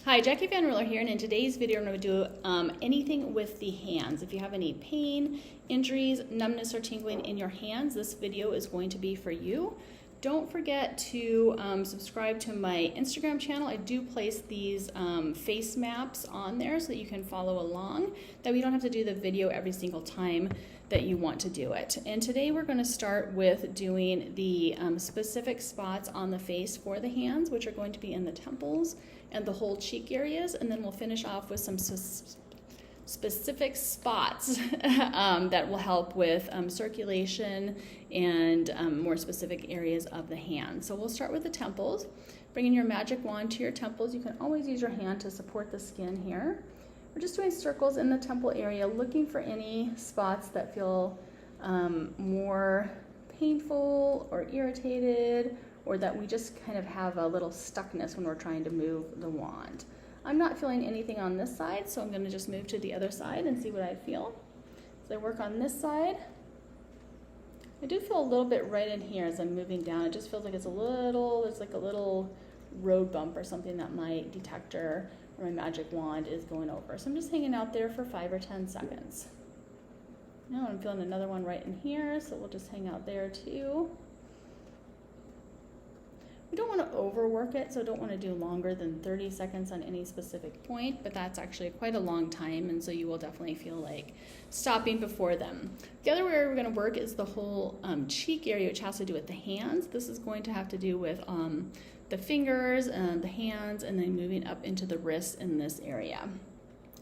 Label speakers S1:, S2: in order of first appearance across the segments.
S1: Hi, Jackie Van Ruler here, and in today's video I'm going to do anything with the hands. If you have any pain, injuries, numbness, or tingling in your hands, this video is going to be for you. Don't forget to subscribe to my Instagram channel. I do place these face maps on there so that you can follow along, that we don't have to do the video every single time that you want to do it. And today we're going to start with doing the specific spots on the face for the hands, which are going to be in the temples and the whole cheek areas, and then we'll finish off with some specific spots that will help with circulation and more specific areas of the hand. So we'll start with the temples. Bringing your magic wand to your temples. You can always use your hand to support the skin here. We're just doing circles in the temple area, looking for any spots that feel more painful or irritated, or that we just kind of have a little stuckness when we're trying to move the wand. I'm not feeling anything on this side, so I'm going to just move to the other side and see what I feel. So I work on this side. I do feel a little bit right in here as I'm moving down. It just feels like it's there's like a little road bump or something that my detector or my magic wand is going over. So I'm just hanging out there for 5 or 10 seconds. Now I'm feeling another one right in here, so we'll just hang out there too. We don't want to overwork it, so don't want to do longer than 30 seconds on any specific point, but that's actually quite a long time, and so you will definitely feel like stopping before them. The other area we're going to work is the whole cheek area, which has to do with the hands. This is going to have to do with the fingers and the hands, and then moving up into the wrists in this area.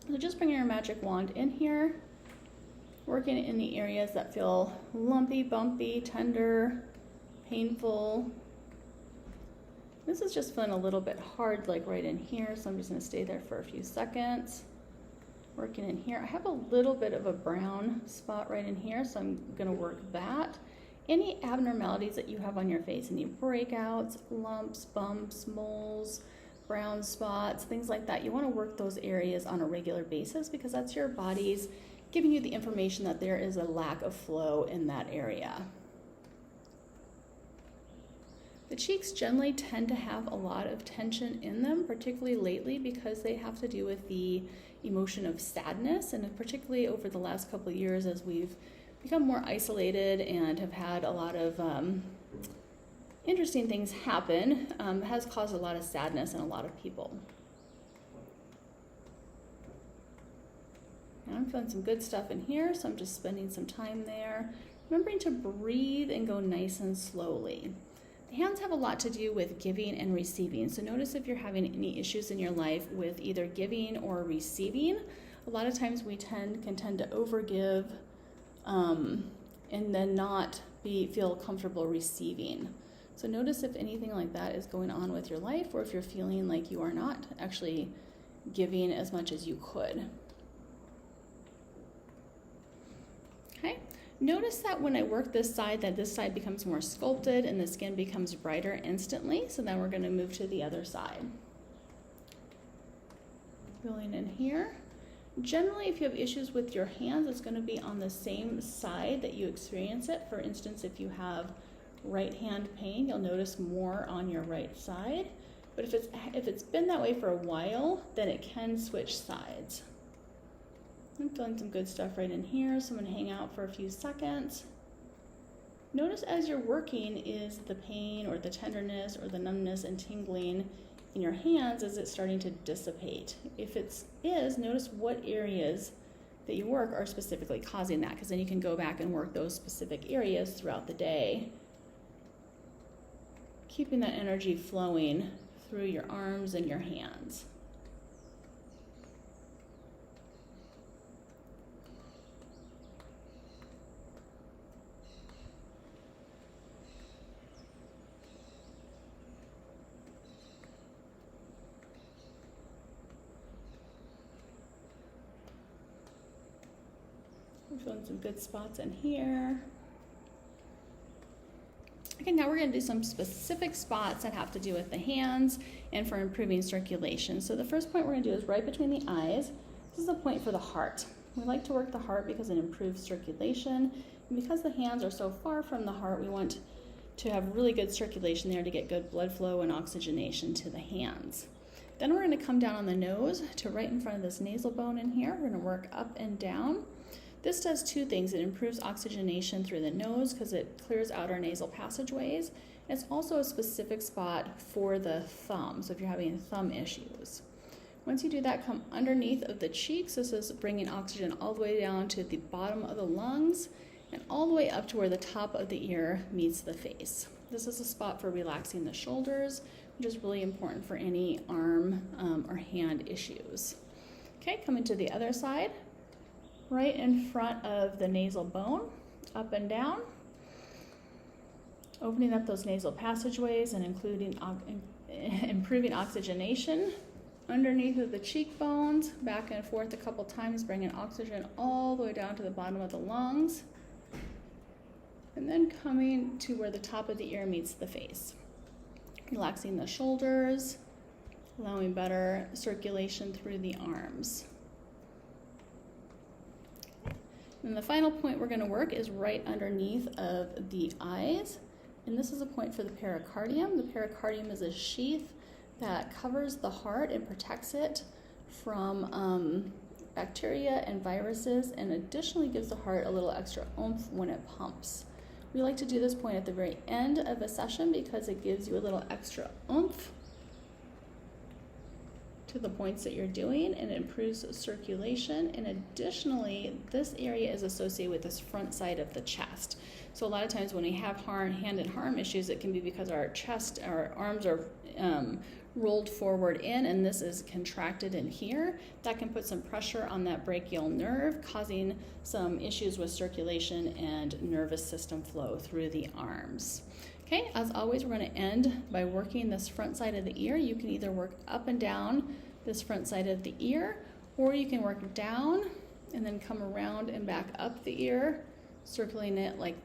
S1: So just bring your magic wand in here, working in the areas that feel lumpy, bumpy, tender, painful. This is just feeling a little bit hard, like right in here, so I'm just going to stay there for a few seconds. Working in here. I have a little bit of a brown spot right in here, so I'm going to work that. Any abnormalities that you have on your face, any breakouts, lumps, bumps, moles, brown spots, things like that, you want to work those areas on a regular basis because that's your body's giving you the information that there is a lack of flow in that area. The cheeks generally tend to have a lot of tension in them, particularly lately, because they have to do with the emotion of sadness, and particularly over the last couple of years as we've become more isolated and have had a lot of interesting things happen, has caused a lot of sadness in a lot of people. Now I'm feeling some good stuff in here, so I'm just spending some time there. Remembering to breathe and go nice and slowly. Hands have a lot to do with giving and receiving. So notice if you're having any issues in your life with either giving or receiving. A lot of times we can tend to overgive and then not feel comfortable receiving. So notice if anything like that is going on with your life, or if you're feeling like you are not actually giving as much as you could. Okay. Notice that when I work this side, that this side becomes more sculpted and the skin becomes brighter instantly. So then we're going to move to the other side. Feeling in here. Generally, if you have issues with your hands, it's going to be on the same side that you experience it. For instance, if you have right hand pain, you'll notice more on your right side. But if it's been that way for a while, then it can switch sides. I'm feeling some good stuff right in here, so I'm going to hang out for a few seconds. Notice as you're working, is the pain or the tenderness or the numbness and tingling in your hands, is it starting to dissipate? If it is, notice what areas that you work are specifically causing that, because then you can go back and work those specific areas throughout the day, keeping that energy flowing through your arms and your hands. I'm feeling some good spots in here. Okay, now we're going to do some specific spots that have to do with the hands and for improving circulation. So the first point we're going to do is right between the eyes. This is a point for the heart. We like to work the heart because it improves circulation. And because the hands are so far from the heart, we want to have really good circulation there to get good blood flow and oxygenation to the hands. Then we're going to come down on the nose to right in front of this nasal bone in here. We're going to work up and down. This does two things. It improves oxygenation through the nose because it clears out our nasal passageways. It's also a specific spot for the thumb, so if you're having thumb issues. Once you do that, come underneath of the cheeks. This is bringing oxygen all the way down to the bottom of the lungs and all the way up to where the top of the ear meets the face. This is a spot for relaxing the shoulders, which is really important for any arm or hand issues. Okay, coming to the other side, right in front of the nasal bone, up and down, opening up those nasal passageways and improving oxygenation. Underneath of the cheekbones, back and forth a couple times, bringing oxygen all the way down to the bottom of the lungs. And then coming to where the top of the ear meets the face. Relaxing the shoulders, allowing better circulation through the arms. And the final point we're going to work is right underneath of the eyes. And this is a point for the pericardium. The pericardium is a sheath that covers the heart and protects it from bacteria and viruses, and additionally gives the heart a little extra oomph when it pumps. We like to do this point at the very end of a session because it gives you a little extra oomph to the points that you're doing, and it improves circulation. And additionally, this area is associated with this front side of the chest. So a lot of times when we have hand and arm issues, it can be because our arms are rolled forward in, and this is contracted in here. That can put some pressure on that brachial nerve, causing some issues with circulation and nervous system flow through the arms. Okay, as always, we're going to end by working this front side of the ear. You can either work up and down this front side of the ear, or you can work down and then come around and back up the ear, circling it like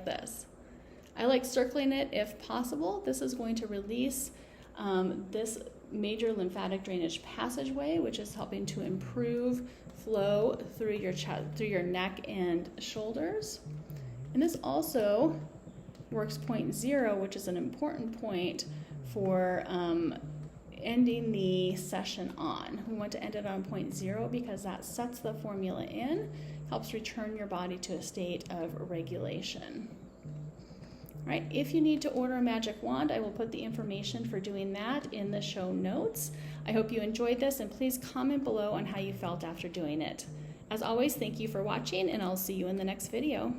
S1: this. I like circling it if possible. This is going to release this major lymphatic drainage passageway, which is helping to improve flow through your chest, through your neck and shoulders. And this also works point 0, which is an important point for ending the session on. We want to end it on point 0 because that sets the formula in, helps return your body to a state of regulation. All right, if you need to order a magic wand, I will put the information for doing that in the show notes. I hope you enjoyed this, and please comment below on how you felt after doing it. As always, thank you for watching, and I'll see you in the next video.